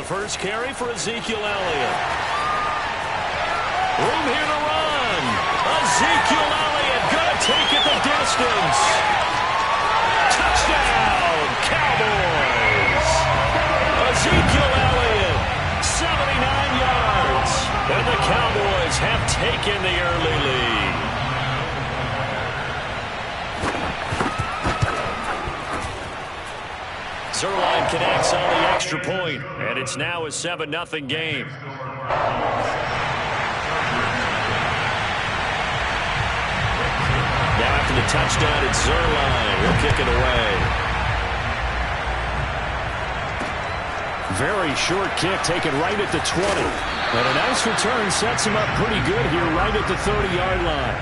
first carry for Ezekiel Elliott. Room here to run. Ezekiel Elliott going to take it the distance. Touchdown, Cowboys. Ezekiel Elliott, 79 yards. And the Cowboys have taken the early lead. Zerline connects on the extra point, and it's now a 7-0 game. Now after the touchdown, it's Zerline. He'll kick it away. Very short kick taken right at the 20. And a nice return sets him up pretty good here right at the 30-yard line.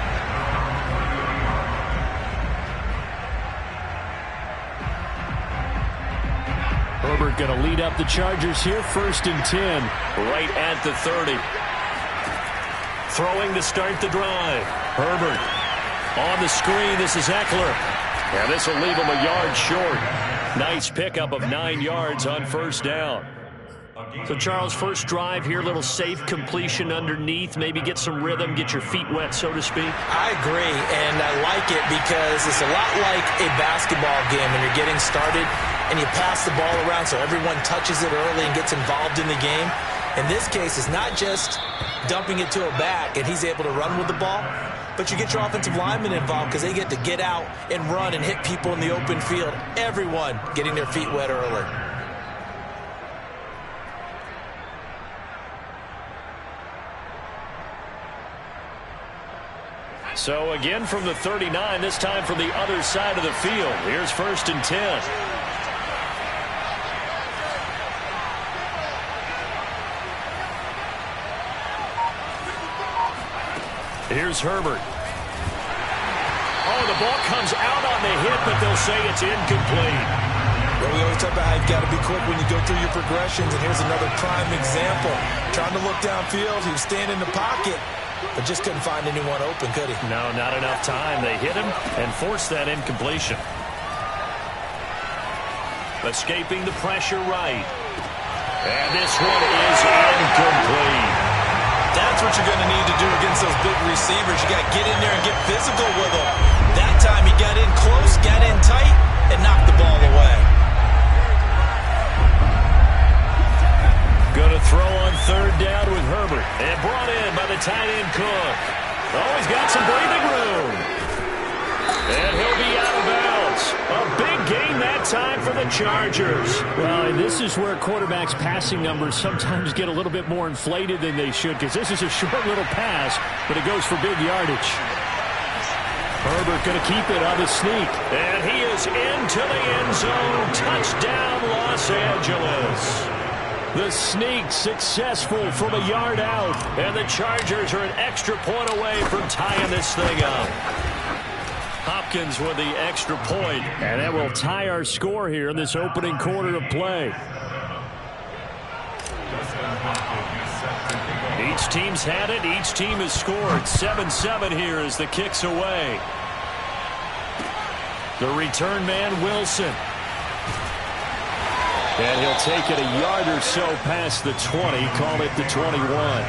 Herbert going to lead up the Chargers here, 1st and 10. Right at the 30. Throwing to start the drive. Herbert on the screen. This is Eckler. And this will leave him a yard short. Nice pickup of 9 yards on 1st down. So, Charles, first drive here, little safe completion underneath. Maybe get some rhythm, get your feet wet, so to speak. I agree, and I like it because it's a lot like a basketball game when you're getting started and you pass the ball around so everyone touches it early and gets involved in the game. In this case, it's not just dumping it to a back and he's able to run with the ball, but you get your offensive linemen involved because they get to get out and run and hit people in the open field. Everyone getting their feet wet early. So again from the 39, this time from the other side of the field. Here's 1st and 10. Here's Herbert. Oh, the ball comes out on the hit, but they'll say it's incomplete. Well, we always talk about how you've got to be quick when you go through your progressions, and here's another prime example. Trying to look downfield, he was staying in the pocket, but just couldn't find anyone open, could he? No, not enough time. They hit him and forced that incompletion. Escaping the pressure right. And this one is incomplete. That's what you're going to need to do against those big receivers. You got to get in there and get physical with them. That time he got in close, got in tight, and knocked the ball away. Going to throw on 3rd down with Herbert. And brought in by the tight end Cook. Oh, he's got some breathing room. And he'll be out of bounds. A big gain that time for the Chargers. Well, and this is where quarterbacks' passing numbers sometimes get a little bit more inflated than they should, because this is a short little pass, but it goes for big yardage. Herbert going to keep it on the sneak. And he is into the end zone. Touchdown, Los Angeles. The sneak successful from a yard out. And the Chargers are an extra point away from tying this thing up. Hopkins with the extra point. And that will tie our score here in this opening quarter of play. Each team's had it. Each team has scored. 7-7 here as the kick's away. The return man, Wilson. And he'll take it a yard or so past the 20. Call it the 21.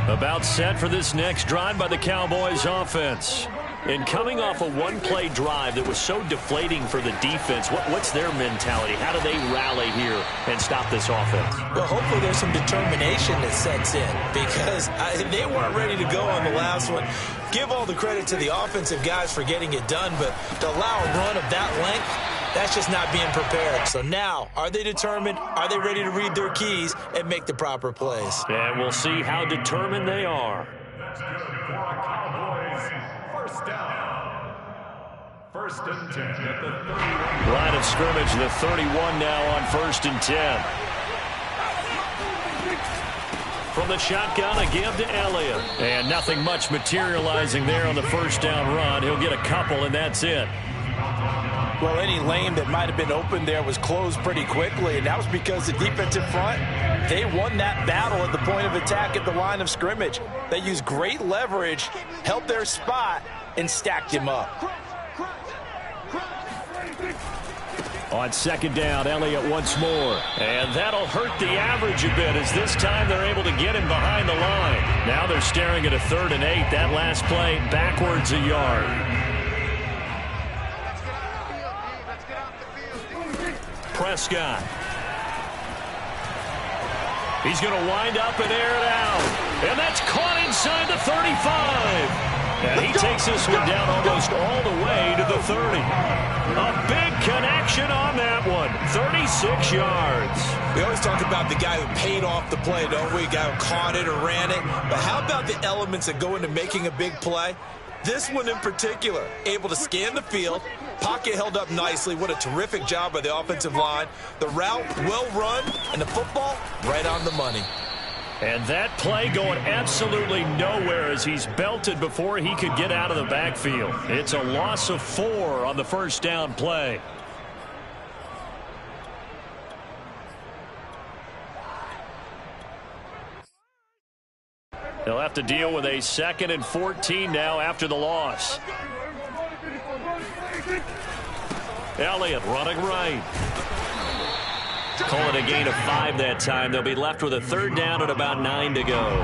About set for this next drive by the Cowboys offense. And coming off a one-play drive that was so deflating for the defense, what's their mentality? How do they rally here and stop this offense? Well, hopefully there's some determination that sets in because they weren't ready to go on the last one. Give all the credit to the offensive guys for getting it done, but to allow a run of that length, that's just not being prepared. So now, are they determined? Are they ready to read their keys and make the proper plays? And we'll see how determined they are. First down. 1st and 10 at the 31. Line of scrimmage, the 31 now on 1st and 10. From the shotgun, a give to Elliott. And nothing much materializing there on the 1st down run. He'll get a couple, and that's it. Well, any lane that might have been open there was closed pretty quickly, and that was because the defensive front, they won that battle at the point of attack at the line of scrimmage. They used great leverage, held their spot, and stacked him up. On second down, Elliott once more. And that'll hurt the average a bit, as this time they're able to get him behind the line. Now they're staring at a 3rd and 8. That last play backwards a yard. Prescott. He's going to wind up and air it out. And that's caught inside the 35. And he takes this one down almost all the way to the 30. A big connection on that one. 36 yards. We always talk about the guy who paid off the play, don't we? The guy who caught it or ran it. But how about the elements that go into making a big play? This one in particular, able to scan the field, pocket held up nicely. What a terrific job by the offensive line. The route well run, and the football right on the money. And that play going absolutely nowhere as he's belted before he could get out of the backfield. It's a loss of 4 on the first down play. They'll have to deal with a 2nd and 14 now after the loss. Elliott running right. Call it a gain of 5 that time. They'll be left with a 3rd down and about 9 to go.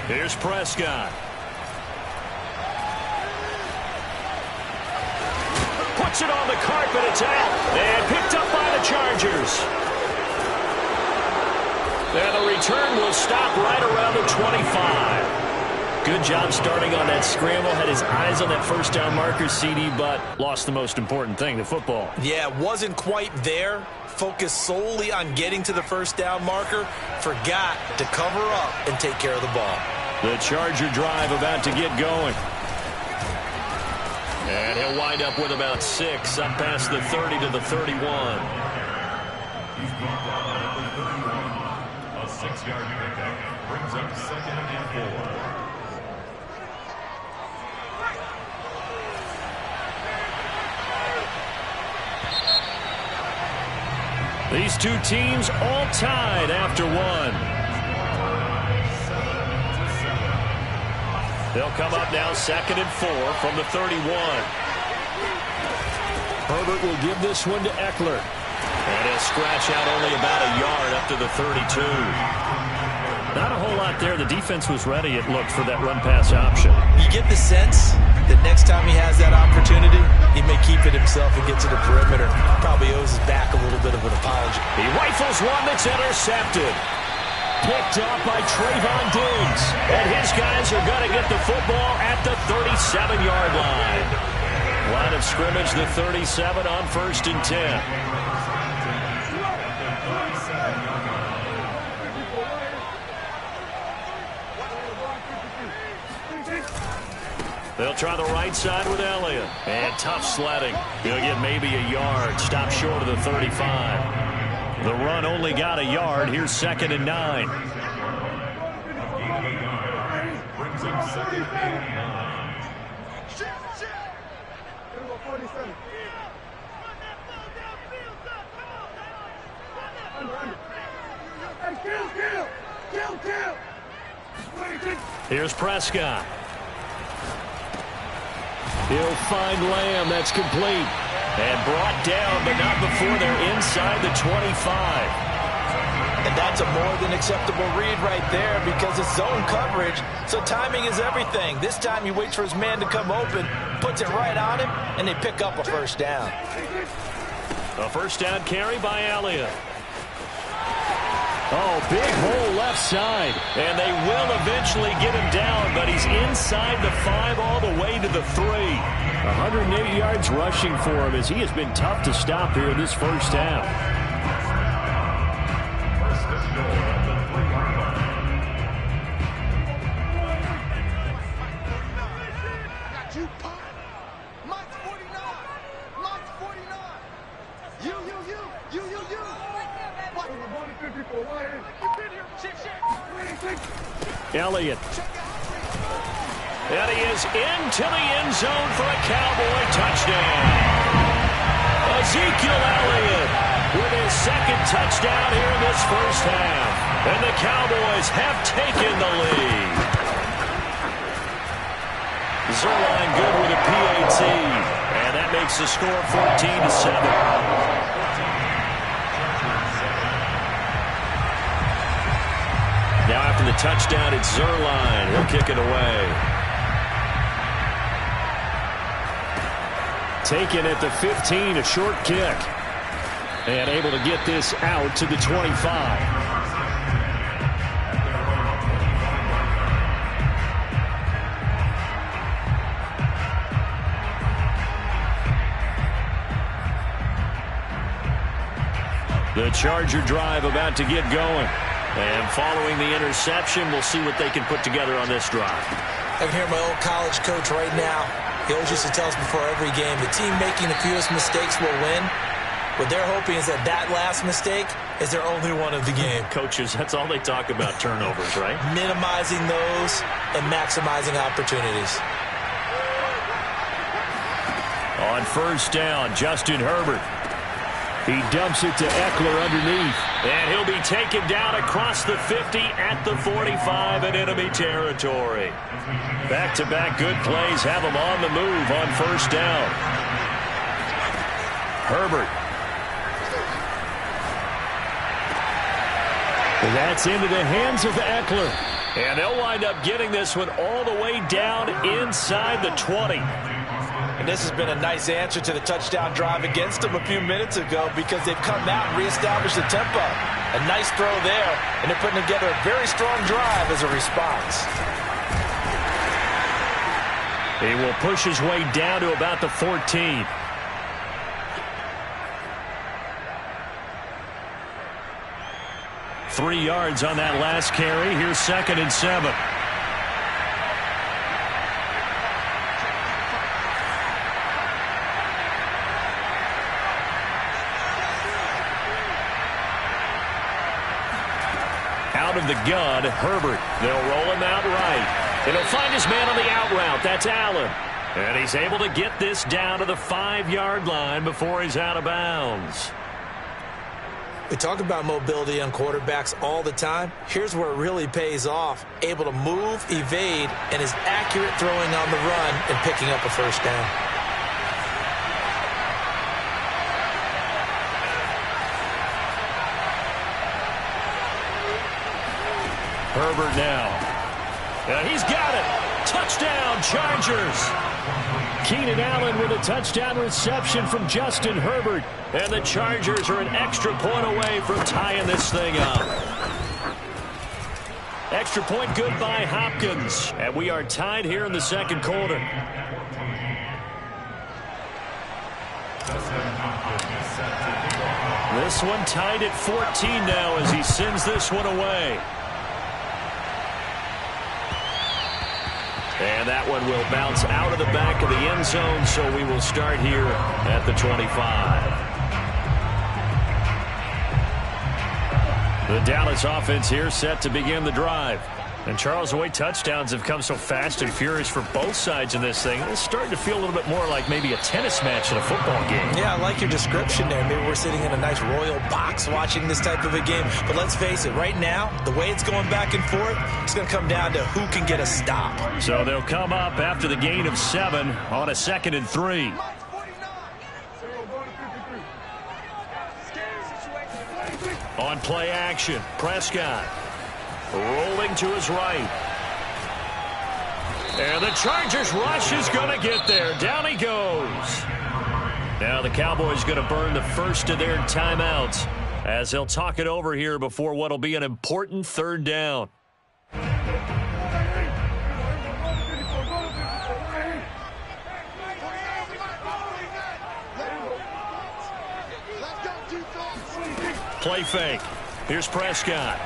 Here's Prescott. Puts it on the carpet. It's out. And picked up by the Chargers. And the return will stop right around the 25. Good job starting on that scramble. Had his eyes on that first down marker, CD, but lost the most important thing, the football. Yeah, wasn't quite there. Focused solely on getting to the first down marker. Forgot to cover up and take care of the ball. The Charger drive about to get going. And he'll wind up with about 6 up past the 30 to the 31. He's brought down at the 31. A 6-yard pickup brings up 2nd and 4. These two teams all tied after 1. They'll come up now 2nd and 4 from the 31. Herbert will give this one to Eckler. And he'll scratch out only about a yard up to the 32. Not a whole lot there. The defense was ready, it looked, for that run-pass option. You get the sense that next time he has that opportunity, he may keep it himself and get to the perimeter. Probably owes his back a little bit of an apology. He rifles one that's intercepted. Picked up by Trayvon Diggs. And his guys are going to get the football at the 37-yard line. Line of scrimmage, the 37 on 1st and 10. They'll try the right side with Elliott. And tough sledding. He'll get maybe a yard. Stop short of the 35. The run only got a yard. Here's 2nd and 9. Brings up 2nd and 9. Here's Prescott. He'll find Lamb. That's complete. And brought down, but not before they're inside the 25. And that's a more than acceptable read right there because it's zone coverage, so timing is everything. This time he waits for his man to come open, puts it right on him, and they pick up a first down. A first down carry by Elliott. Oh, big hole left side. And they will eventually get him down, but he's inside the 5 all the way to the 3. 108 yards rushing for him as he has been tough to stop here in this first half. First and goal at the 3-yard line. Got you, Pop. Mike's 49. Mike's 49. You. Elliott. And he is into the end zone for a Cowboy touchdown. Ezekiel Elliott with his second touchdown here in this first half. And the Cowboys have taken the lead. Zerline good with a PAT. And that makes the score 14-7. Now after the touchdown, it's Zerline. He'll kick it away. Taken at the 15, a short kick. And able to get this out to the 25. The Charger drive about to get going. And following the interception, we'll see what they can put together on this drive. I can hear my old college coach right now. He always used to tell us before every game, the team making the fewest mistakes will win. What they're hoping is that that last mistake is their only one of the game. Coaches, that's all they talk about, turnovers, right? Minimizing those and maximizing opportunities. On first down, Justin Herbert. He dumps it to Eckler underneath. And he'll be taken down across the 50 at the 45 in enemy territory. Back-to-back good plays have him on the move on first down. Herbert. That's into the hands of Eckler. And they'll wind up getting this one all the way down inside the 20. And this has been a nice answer to the touchdown drive against them a few minutes ago because they've come out and reestablished the tempo. A nice throw there, and they're putting together a very strong drive as a response. He will push his way down to about the 14. Three yards on that last carry. Here's 2nd and 7. Out of the gun, Herbert. They'll roll him out right. And he'll find his man on the out route. That's Allen. And he's able to get this down to the 5-yard line before he's out of bounds. We talk about mobility on quarterbacks all the time. Here's where it really pays off. Able to move, evade, and is accurate throwing on the run and picking up a first down. Herbert now. And he's got it. Touchdown, Chargers. Keenan Allen with a touchdown reception from Justin Herbert. And the Chargers are an extra point away from tying this thing up. Extra point good by Hopkins. And we are tied here in the second quarter. This one tied at 14 now as he sends this one away. And that one will bounce out of the back of the end zone, so we will start here at the 25. The Dallas offense here set to begin the drive. And Charles, the way touchdowns have come so fast and furious for both sides in this thing, it's starting to feel a little bit more like maybe a tennis match in a football game. Yeah, I like your description there. Maybe we're sitting in a nice royal box watching this type of a game. But let's face it, right now, the way it's going back and forth, it's going to come down to who can get a stop. So they'll come up after the gain of 7 on a 2nd and 3. On play action, Prescott. Rolling to his right. And the Chargers rush is going to get there. Down he goes. Now the Cowboys going to burn the first of their timeouts as they'll talk it over here before what will be an important 3rd down. Play fake. Here's Prescott.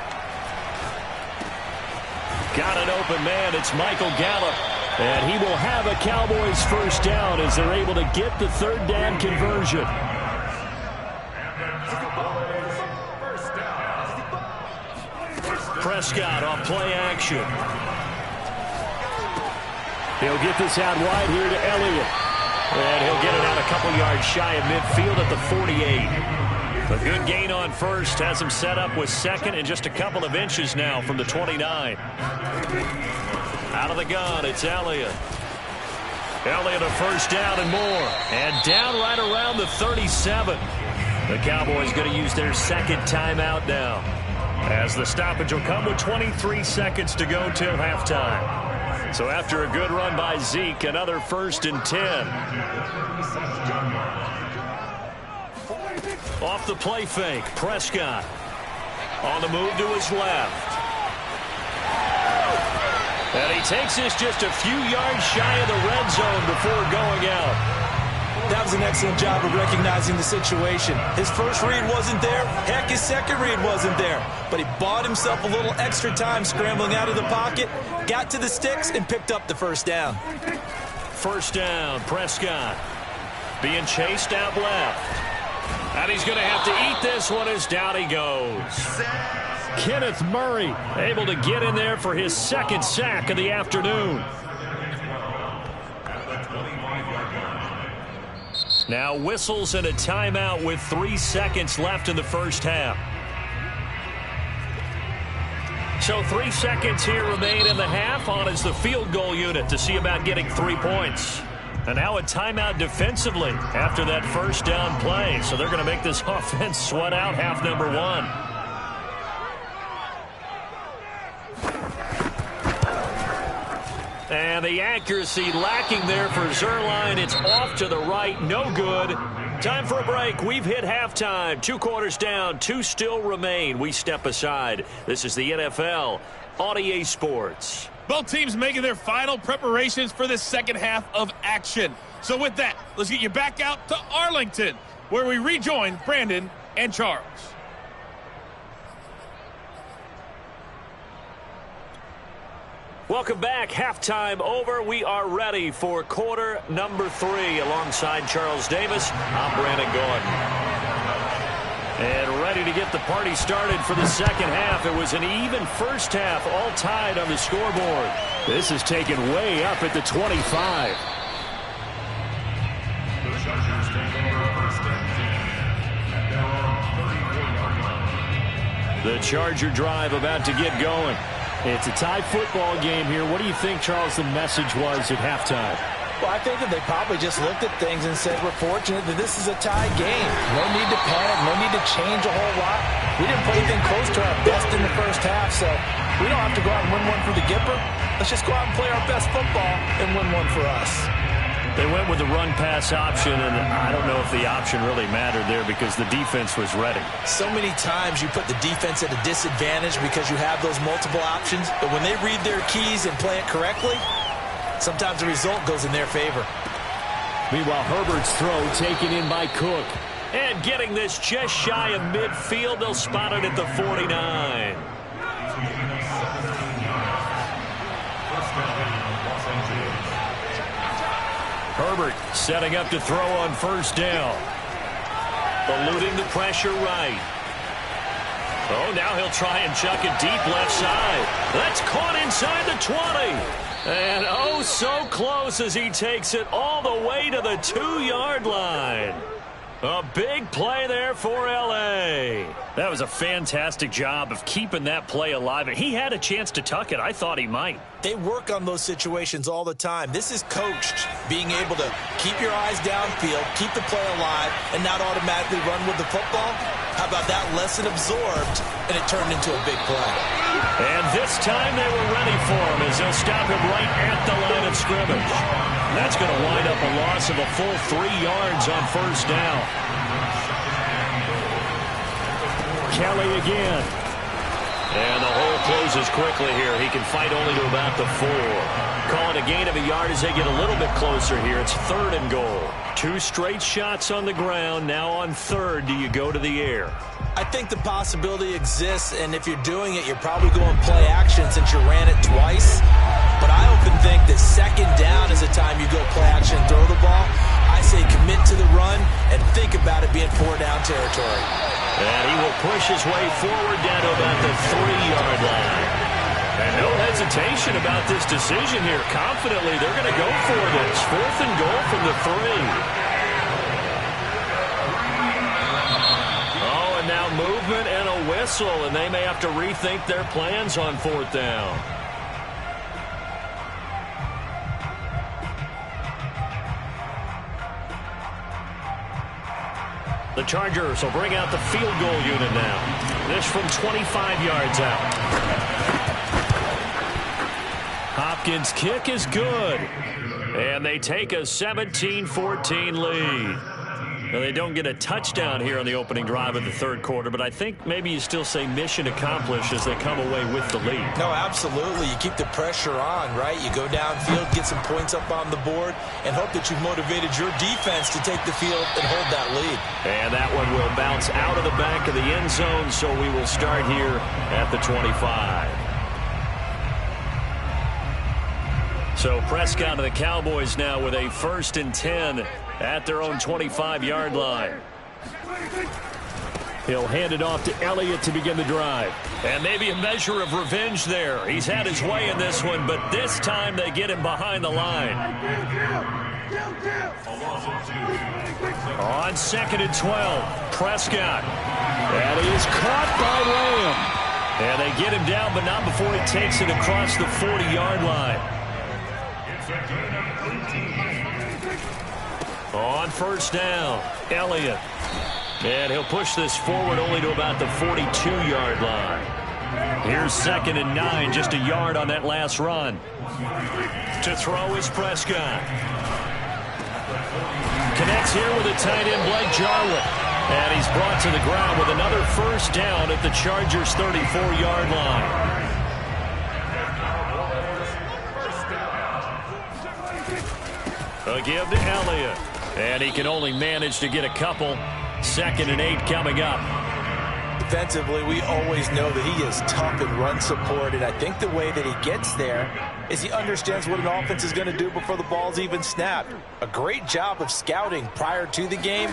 Got an open man. It's Michael Gallup. And he will have a Cowboys first down as they're able to get the 3rd down conversion. Prescott on play action. He'll get this out wide here to Elliott. And he'll get it out a couple yards shy of midfield at the 48. A good gain on first has him set up with second and just a couple of inches now from the 29. Out of the gun, it's Elliott. Elliott a first down and more. And down right around the 37. The Cowboys going to use their second timeout now, as the stoppage will come with 23 seconds to go till halftime. So after a good run by Zeke, another 1st and 10. Off the play fake, Prescott on the move to his left. And he takes this just a few yards shy of the red zone before going out. That was an excellent job of recognizing the situation. His first read wasn't there. Heck, his second read wasn't there. But he bought himself a little extra time scrambling out of the pocket, got to the sticks, and picked up the first down. First down, Prescott being chased out left. And he's going to have to eat this one as down he goes. Kenneth Murray able to get in there for his second sack of the afternoon. Now whistles and a timeout with 3 seconds left in the first half. So 3 seconds here remain in the half on as the field goal unit to see about getting 3 points. And now a timeout defensively after that first down play. So they're going to make this offense sweat out half number 1. And the accuracy lacking there for Zuerlein. It's off to the right. No good. Time for a break. We've hit halftime. 2 quarters down. 2 still remain. We step aside. This is the NFL on EA Sports. Both teams making their final preparations for the second half of action. So with that, let's get you back out to Arlington, where we rejoin Brandon and Charles. Welcome back. Halftime over. We are ready for quarter number 3. Alongside Charles Davis, I'm Brandon Gordon. And ready to get the party started for the second half. It was an even first half, all tied on the scoreboard. This is taken way up at the 25. The Charger drive about to get going. It's a tie football game here. What do you think, Charles, the message was at halftime? Well, I think that they probably just looked at things and said, we're fortunate that this is a tie game. No need to panic. No need to change a whole lot. We didn't play anything close to our best in the first half, so we don't have to go out and win one for the Gipper. Let's just go out and play our best football and win one for us. They went with the run-pass option, and I don't know if the option really mattered there because the defense was ready. So many times you put the defense at a disadvantage because you have those multiple options, but when they read their keys and play it correctly, sometimes the result goes in their favor. Meanwhile, Herbert's throw taken in by Cook. And getting this just shy of midfield, they'll spot it at the 49. Herbert setting up to throw on first down. Eluding the pressure right. Oh, now he'll try and chuck it deep left side. That's caught inside the 20. And oh, so close as he takes it all the way to the 2-yard line. A big play there for L.A. That was a fantastic job of keeping that play alive. He had a chance to tuck it. I thought he might. They work on those situations all the time. This is coached, being able to keep your eyes downfield, keep the play alive, and not automatically run with the football. How about that lesson absorbed, and it turned into a big play. And this time they were ready for him as they'll stop him right at the line of scrimmage. That's going to wind up a loss of a full 3 yards on first down. Kelly again. And the hole closes quickly here. He can fight only to about the 4. Call it a gain of a yard as they get a little bit closer here. It's 3rd and goal. 2 straight shots on the ground. Now on 3rd, do you go to the air? I think the possibility exists, and if you're doing it, you're probably going play action since you ran it twice. But I often think that 2nd down is the time you go play action and throw the ball. I say commit to the run and think about it being 4-down territory. And he will push his way forward down to about the 3-yard line. And no hesitation about this decision here. Confidently, they're going to go for this. 4th and goal from the 3. Oh, and now movement and a whistle, and they may have to rethink their plans on 4th down. The Chargers will bring out the field goal unit now. This from 25 yards out. Hopkins' kick is good. And they take a 17-14 lead. Now, they don't get a touchdown here on the opening drive of the 3rd quarter, but I think maybe you still say mission accomplished as they come away with the lead. No, absolutely. You keep the pressure on, right? You go downfield, get some points up on the board, and hope that you've motivated your defense to take the field and hold that lead. And that one will bounce out of the back of the end zone, so we will start here at the 25. So Prescott and the Cowboys now with a 1st and 10 at their own 25-yard line. He'll hand it off to Elliott to begin the drive. And maybe a measure of revenge there. He's had his way in this one, but this time they get him behind the line. On 2nd and 12, Prescott. And he is caught by Lamb. And they get him down, but not before he takes it across the 40-yard line. On 1st down, Elliott. And he'll push this forward only to about the 42-yard line. Here's 2nd and 9, just a yard on that last run. To throw is Prescott. Connects here with a tight end, Blake Jarwin. And he's brought to the ground with another 1st down at the Chargers' 34-yard line. A give to Elliott. And he can only manage to get a couple. 2nd and 8 coming up. Defensively, we always know that he is tough in run support, and I think the way that he gets there is he understands what an offense is going to do before the ball's even snapped. A great job of scouting prior to the game,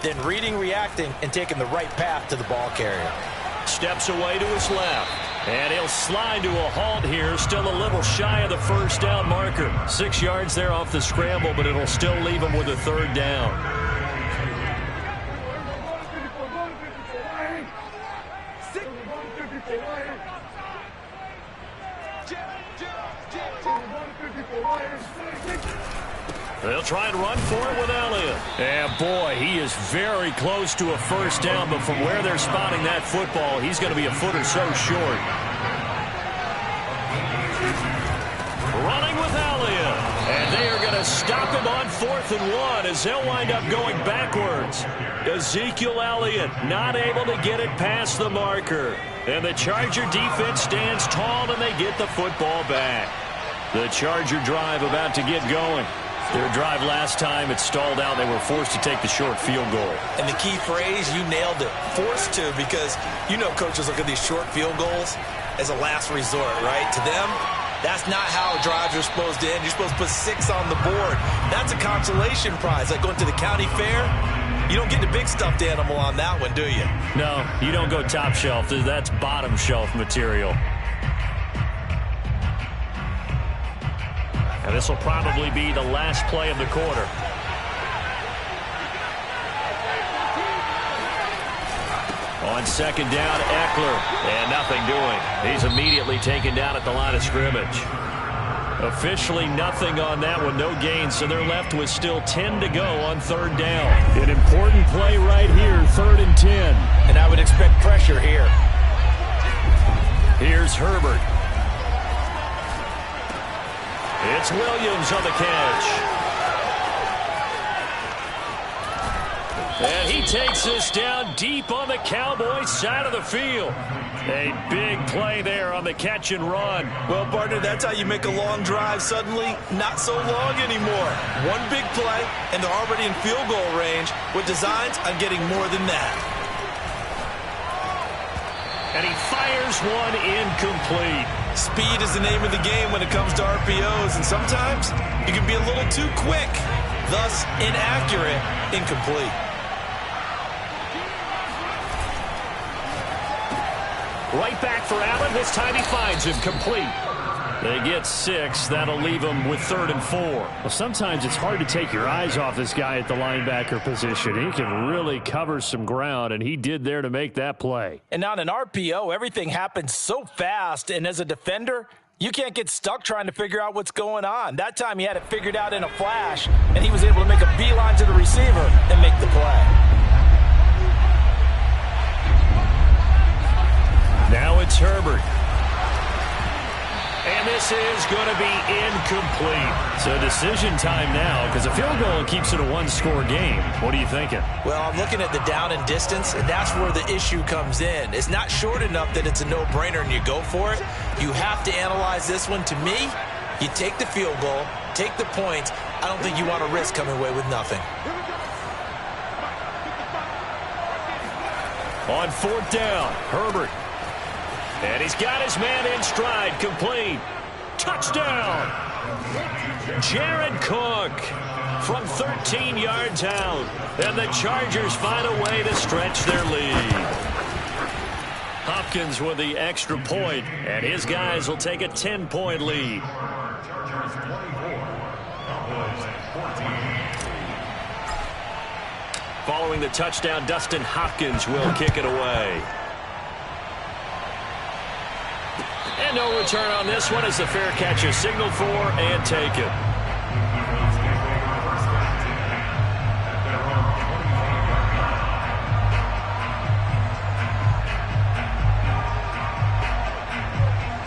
then reading, reacting, and taking the right path to the ball carrier. Steps away to his left. And he'll slide to a halt here, still a little shy of the 1st down marker. 6 yards there off the scramble, but it'll still leave him with a 3rd down. They'll try and run for it with Elliott. And boy, he is very close to a 1st down, but from where they're spotting that football, he's going to be a foot or so short. Running with Elliott. And they are going to stop him on 4th and 1 as they'll wind up going backwards. Ezekiel Elliott not able to get it past the marker. And the Charger defense stands tall and they get the football back. The Charger drive about to get going. Their drive last time, it stalled out. They were forced to take the short field goal. And the key phrase, you nailed it, forced to, because you know coaches look at these short field goals as a last resort, right? To them, that's not how drives are supposed to end. You're supposed to put 6 on the board. That's a consolation prize, like going to the county fair. You don't get the big stuffed animal on that one, do you? No, you don't go top shelf. That's bottom shelf material. And this will probably be the last play of the quarter. On 2nd down, Eckler. And nothing doing. He's immediately taken down at the line of scrimmage. Officially nothing on that one. No gain, so they're left with still 10 to go on 3rd down. An important play right here, 3rd and 10. And I would expect pressure here. Here's Herbert. It's Williams on the catch. And he takes this down deep on the Cowboys side of the field. A big play there on the catch and run. Well, partner, that's how you make a long drive suddenly not so long anymore. One big play, and they're already in field goal range with designs on getting more than that. And he fires one incomplete. Speed is the name of the game when it comes to RPOs, and sometimes you can be a little too quick, thus inaccurate, incomplete. Right back for Allen. This time he finds him complete. They get 6. That'll leave them with 3rd and 4. Well, sometimes it's hard to take your eyes off this guy at the linebacker position. He can really cover some ground, and he did there to make that play. And on an RPO, everything happens so fast, and as a defender, you can't get stuck trying to figure out what's going on. That time he had it figured out in a flash, and he was able to make a beeline to the receiver and make the play. Now it's Herbert. And this is going to be incomplete. So decision time now, because a field goal keeps it a one-score game. What are you thinking? Well, I'm looking at the down and distance, and that's where the issue comes in. It's not short enough that it's a no-brainer and you go for it. You have to analyze this one. To me, you take the field goal, take the points. I don't think you want to risk coming away with nothing. On 4th down, Herbert. And he's got his man in stride, complete. Touchdown! Jared Cook from 13 yards out. And the Chargers find a way to stretch their lead. Hopkins with the extra point, and his guys will take a 10-point lead. Chargers 24, Cowboys 14. Following the touchdown, Dustin Hopkins will kick it away. And no return on this one as the fair catch is signaled for and taken.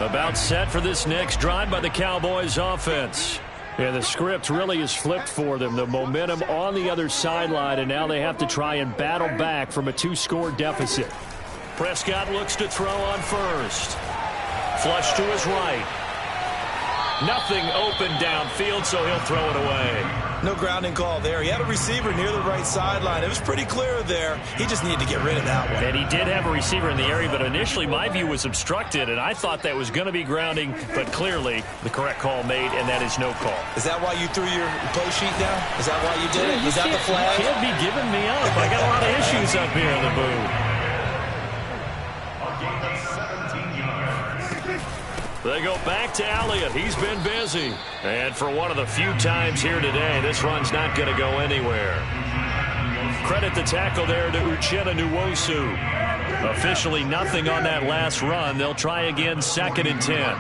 About set for this next drive by the Cowboys offense. Yeah, the script really is flipped for them. The momentum on the other sideline, and now they have to try and battle back from a 2-score deficit. Prescott looks to throw on first. Flush to his right. Nothing open downfield, so he'll throw it away. No grounding call there. He had a receiver near the right sideline. It was pretty clear there. He just needed to get rid of that one. And he did have a receiver in the area, but initially my view was obstructed, and I thought that was going to be grounding, but clearly the correct call made, and that is no call. Is that why you threw your play sheet down? Is that why you did it? Is that the flag? You can't be giving me up. I got a lot of issues up here in the booth. They go back to Elliott. He's been busy. And for one of the few times here today, this run's not going to go anywhere. Credit the tackle there to Uchenna Nwosu. Officially nothing on that last run. They'll try again 2nd and 10.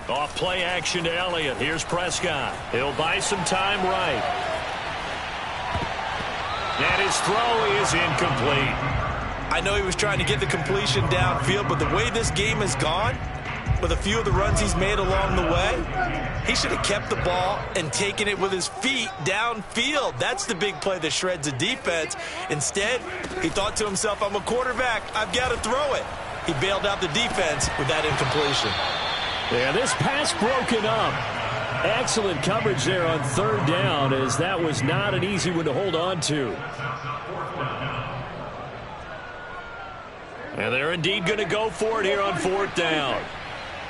Off play action to Elliott. Here's Prescott. He'll buy some time right. And his throw is incomplete. I know he was trying to get the completion downfield, but the way this game has gone, with a few of the runs he's made along the way, he should have kept the ball and taken it with his feet downfield. That's the big play that shreds a defense. Instead, he thought to himself, I'm a quarterback. I've got to throw it. He bailed out the defense with that incompletion. Yeah, this pass broken up. Excellent coverage there on 3rd down, as that was not an easy one to hold on to. And they're indeed going to go for it here on 4th down.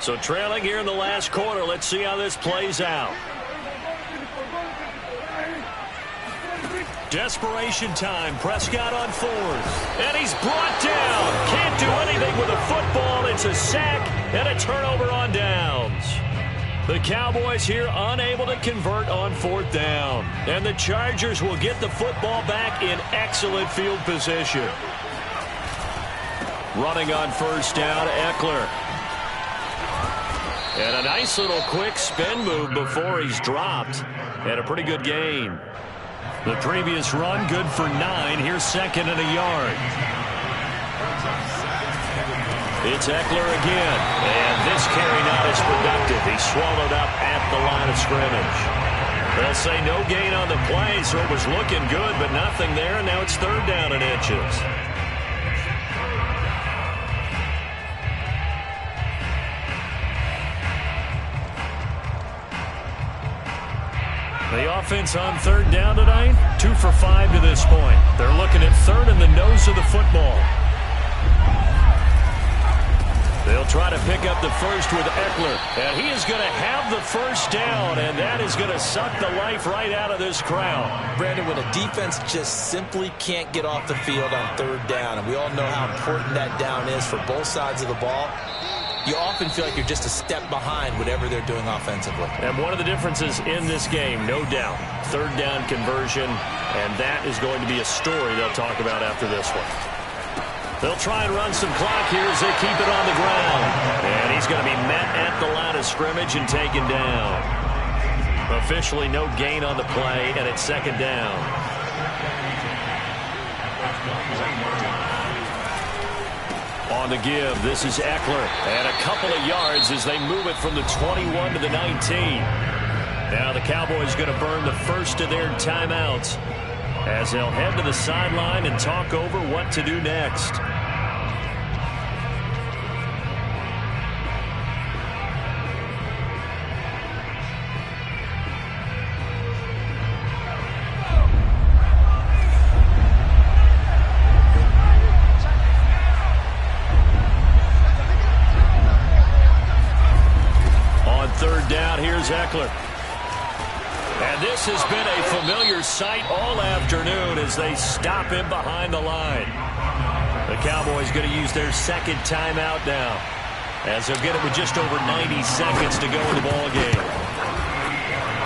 So trailing here in the last quarter. Let's see how this plays out. Desperation time. Prescott on 4th. And he's brought down. Can't do anything with a football. It's a sack and a turnover on downs. The Cowboys here unable to convert on 4th down. And the Chargers will get the football back in excellent field position. Running on 1st down, Eckler. And a nice little quick spin move before he's dropped. And a pretty good gain. The previous run, good for 9. Here's 2nd and a yard. It's Eckler again. And this carry not as productive. He's swallowed up at the line of scrimmage. They'll say no gain on the play, so it was looking good, but nothing there. And now it's 3rd down and inches. The offense on 3rd down tonight, 2 for 5 to this point. They're looking at 3rd and the nose of the football. They'll try to pick up the first with Eckler. And he is going to have the first down, and that is going to suck the life right out of this crowd. Brandon, when a defense just simply can't get off the field on third down, and we all know how important that down is for both sides of the ball, you often feel like you're just a step behind whatever they're doing offensively. And one of the differences in this game, no doubt, third down conversion, and that is going to be a story they'll talk about after this one. They'll try and run some clock here as they keep it on the ground. And he's going to be met at the line of scrimmage and taken down. Officially no gain on the play, and it's second down. On the give, this is Eckler. And a couple of yards as they move it from the 21 to the 19. Now the Cowboys going to burn the first of their timeouts as they'll head to the sideline and talk over what to do next. On third down, here's Eckler. And this has been a familiar sight all afternoon as they stop him behind the line. The Cowboys going to use their second timeout now as they'll get it with just over 90 seconds to go in the ball game.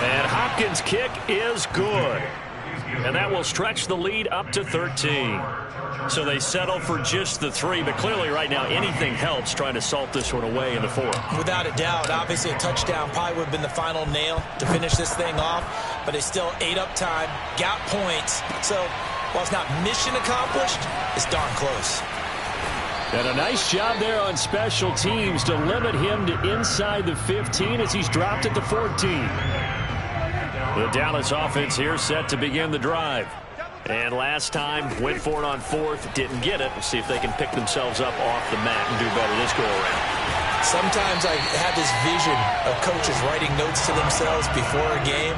And Hopkins' kick is good. And that will stretch the lead up to 13. So they settle for just the 3, but clearly right now anything helps trying to salt this one away in the 4th. Without a doubt, obviously a touchdown probably would have been the final nail to finish this thing off, but it's still ate up time, got points. So while it's not mission accomplished, it's darn close. And a nice job there on special teams to limit him to inside the 15 as he's dropped at the 14. The Dallas offense here set to begin the drive. And last time, went for it on 4th, didn't get it. We'll see if they can pick themselves up off the mat and do better this go-around. Sometimes I have this vision of coaches writing notes to themselves before a game,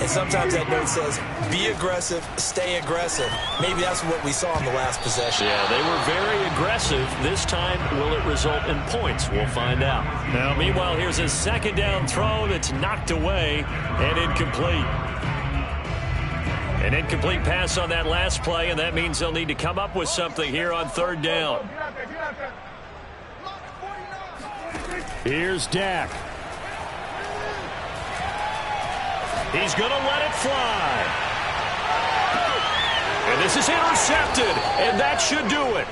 and sometimes that note says, be aggressive, stay aggressive. Maybe that's what we saw in the last possession. Yeah, they were very aggressive. This time, will it result in points? We'll find out. Now, meanwhile, here's a second down throw that's knocked away and incomplete. An incomplete pass on that last play, and that means they'll need to come up with something here on third down. Here's Dak. He's going to let it fly. And this is intercepted, and that should do it.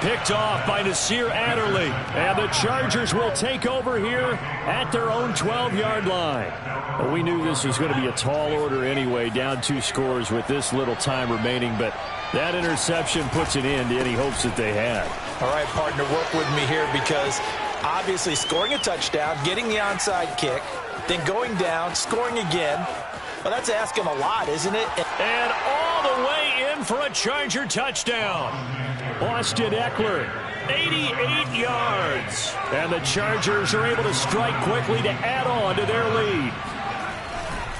Picked off by Nasir Adderley. And the Chargers will take over here at their own 12-yard line. Well, we knew this was going to be a tall order anyway, down 2 scores with this little time remaining, but that interception puts an end to any hopes that they had. All right, partner, work with me here because obviously scoring a touchdown, getting the onside kick, then going down, scoring again. Well, that's asking a lot, isn't it? And all the way in for a Charger touchdown. Austin Eckler, 88 yards. And the Chargers are able to strike quickly to add on to their lead.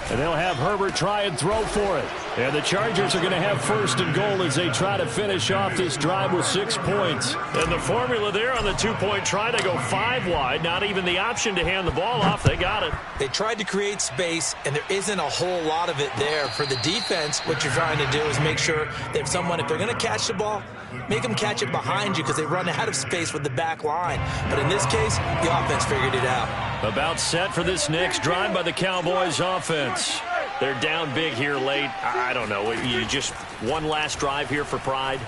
And they'll have Herbert try and throw for it. And the Chargers are going to have first and goal as they try to finish off this drive with 6 points. And the formula there on the 2-point try to go 5 wide. Not even the option to hand the ball off. They got it. They tried to create space, and there isn't a whole lot of it there. For the defense, what you're trying to do is make sure that if they're going to catch the ball, make them catch it behind you because they run out of space with the back line. But in this case, the offense figured it out. About set for this next drive by the Cowboys offense. They're down big here late. I don't know. You just one last drive here for pride?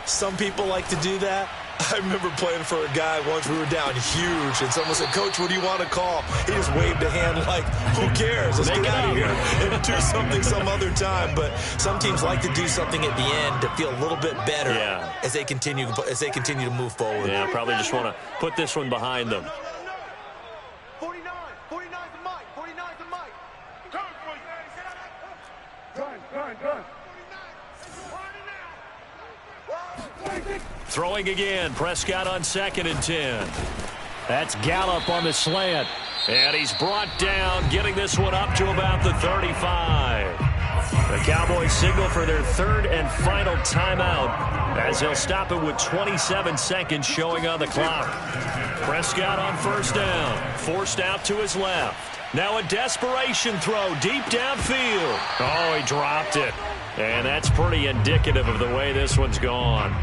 Some people like to do that. I remember playing for a guy once. We were down huge, and someone said, Coach, what do you want to call? He just waved a hand like, who cares? Let's get out of here and do something some other time. But some teams like to do something at the end to feel a little bit better as they continue to move forward. Yeah, probably just want to put this one behind them. 49's the mic. 49's the mic. Gun. Throwing again. Prescott on 2nd and 10. That's Gallup on the slant. And he's brought down, getting this one up to about the 35. The Cowboys signal for their third and final timeout as they'll stop it with 27 seconds showing on the clock. Prescott on first down, forced out to his left. Now a desperation throw deep downfield. Oh, he dropped it. And that's pretty indicative of the way this one's gone.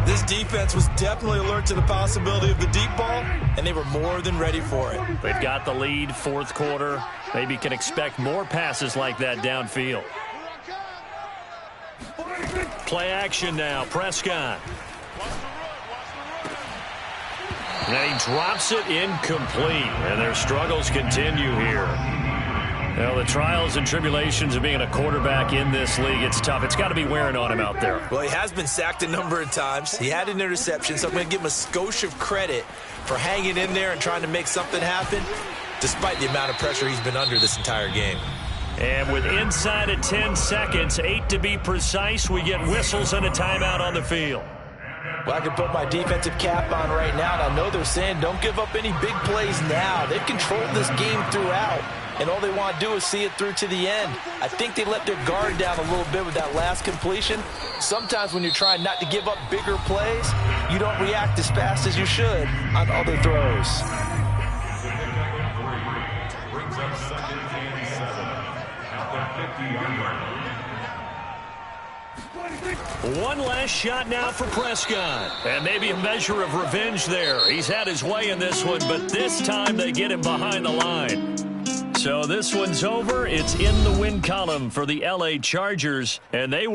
This defense was definitely alert to the possibility of the deep ball, and they were more than ready for it. They've got the lead, fourth quarter. Maybe can expect more passes like that downfield. Play action now, Prescott. And he drops it incomplete, and their struggles continue here. Well, the trials and tribulations of being a quarterback in this league, it's tough. It's got to be wearing on him out there. Well, he has been sacked a number of times. He had an interception, so I'm going to give him a skosh of credit for hanging in there and trying to make something happen, despite the amount of pressure he's been under this entire game. And with inside of 10 seconds, 8 to be precise, we get whistles and a timeout on the field. Well, I can put my defensive cap on right now, and I know they're saying don't give up any big plays now. They've controlled this game throughout, and all they want to do is see it through to the end. I think they let their guard down a little bit with that last completion. Sometimes when you're trying not to give up bigger plays, you don't react as fast as you should on other throws. Brings up second and 7 at the 50-yard line. One last shot now for Prescott. And maybe a measure of revenge there. He's had his way in this one, but this time they get him behind the line. So this one's over. It's in the win column for the LA Chargers, and they